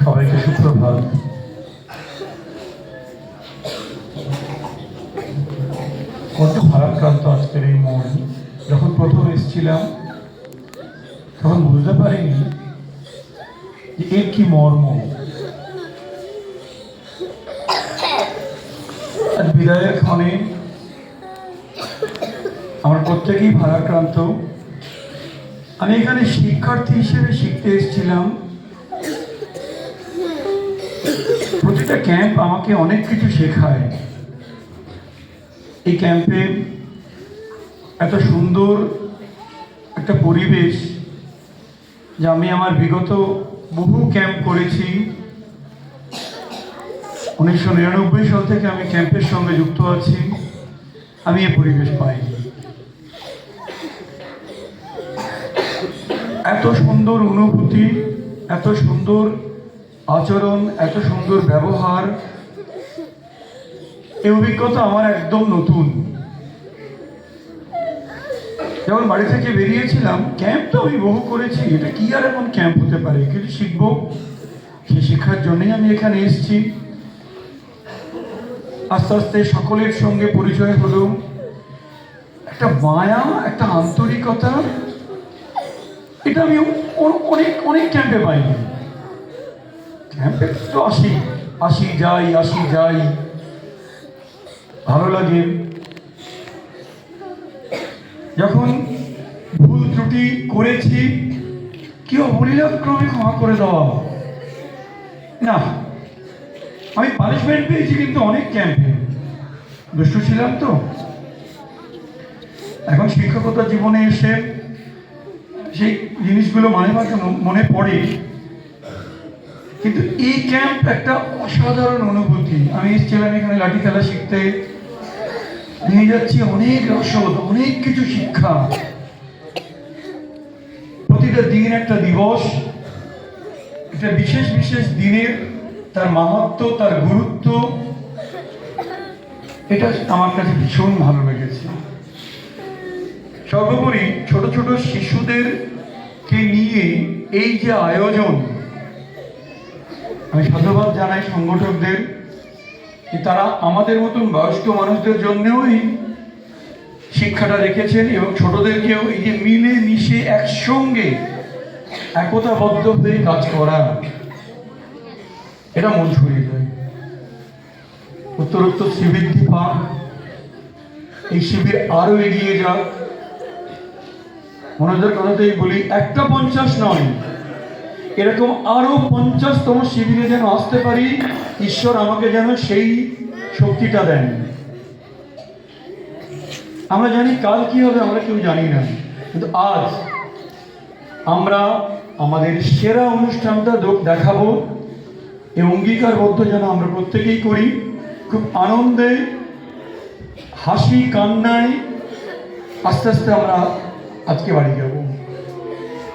সবাইকে সুপ্রভাত। কত ভারাক্রান্ত আজকের এই মন। যখন প্রথম এসেছিলাম তখন বুঝতে পারিনি যে এর কি মর্ম। আজ বিদায়ের ক্ষণে আমরা প্রত্যেকেই ভারাক্রান্ত। আমি এখানে শিক্ষার্থী হিসেবে শিখতে এসেছিলাম। প্রতিটা ক্যাম্প আমাকে অনেক কিছু শেখায়। এই ক্যাম্পে এত সুন্দর একটা পরিবেশ, যা আমি আমার বিগত বহু ক্যাম্প করেছি। 1999 সাল থেকে আমি ক্যাম্পের সঙ্গে যুক্ত আছি। আমি এই পরিবেশ পাই। এত সুন্দর অনুভূতি, এত সুন্দর আচরণ, এত সুন্দর ব্যবহার, এই অভিজ্ঞতা আমার একদম নতুন। যখন বাড়ি থেকে বেরিয়েছিলাম, ক্যাম্প তো আমি বহু করেছি, এটা কি আর এমন ক্যাম্প হতে পারে, কিছু শিখবো, সেই শিক্ষার জন্যই আমি এখানে এসেছি। আস্তে আস্তে সকলের সঙ্গে পরিচয় হলো, একটা মায়া, একটা আন্তরিকতা, এটা আমি অনেক অনেক ক্যাম্পে পাইনি। ক্যাম্পে তো আসি যাই, ভালো লাগে। যখন ভুল ত্রুটি করেছি, কেউ অবলীলাক্রমে ক্ষমা করে দেওয়া না। আমি পানিশমেন্ট পেয়েছি কিন্তু অনেক ক্যাম্পে, দুষ্ট ছিলাম তো। এখন শিক্ষকতা জীবনে এসে সেই জিনিসগুলো মাঝে মাঝে মনে পড়ে। কিন্তু এই ক্যাম্প একটা অসাধারণ অনুভূতি। আমি এসেছিলাম এখানে লাঠি খেলা শিখতে, নিয়ে যাচ্ছি অনেক রসদ, অনেক কিছু শিক্ষা। প্রতিটা দিন একটা দিবস, একটা বিশেষ বিশেষ দিনের তার মাহাত্ম্য, তার গুরুত্ব, এটা আমার কাছে ভীষণ ভালো লেগেছে। সর্বোপরি ছোট ছোট শিশুদেরকে নিয়ে এই যে আয়োজন, আমি সাধুবাদ জানাই সংগঠকদের, যে তারা আমাদের মতন বয়স্ক মানুষদের জন্যও এই শিক্ষাটা রেখেছেন, এবং ছোটদেরকেও এই যে মিলে মিশে একসঙ্গে একতাবদ্ধ হয়ে কাজ করা, এটা মন ছুঁয়ে যায়। উত্তরোত্তর শ্রীবৃদ্ধি পাক, এই শিবির আরো এগিয়ে যাক। মনোজের কথাতেই বলি, একটা 50 নয়, এরকম আরো 50তম শিবিরে যেন আসতে পারি। ঈশ্বর আমাকে যেন সেই শক্তিটা দেন। আমরা জানি কাল কি হবে, আমরা কেউ জানি না, কিন্তু আজ আমরা আমাদের সেরা অনুষ্ঠানটা দেখাবো। এই অঙ্গীকারবদ্ধ যেন আমরা প্রত্যেকেই করি। খুব আনন্দে, হাসি কান্নায় আস্তে আস্তে আমরা আজকে বাড়ি যাব।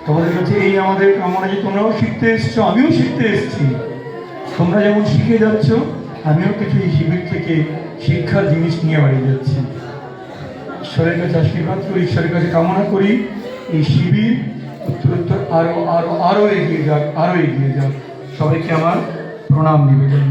তোমাদের কাছে এই আমাদের কামনা যে তোমরাও শিখতে এসছো, আমিও শিখতে এসেছি। তোমরা যেমন শিখে যাচ্ছ, আমিও কিছু এই শিবির থেকে শিক্ষার জিনিস নিয়ে বাড়ি যাচ্ছি। ঈশ্বরের কাছে আশীর্বাদ করি, ঈশ্বরের কাছে কামনা করি এই শিবির উত্তরোত্তর আরো এগিয়ে যাক। সবাইকে আমার প্রণাম নিবেদন।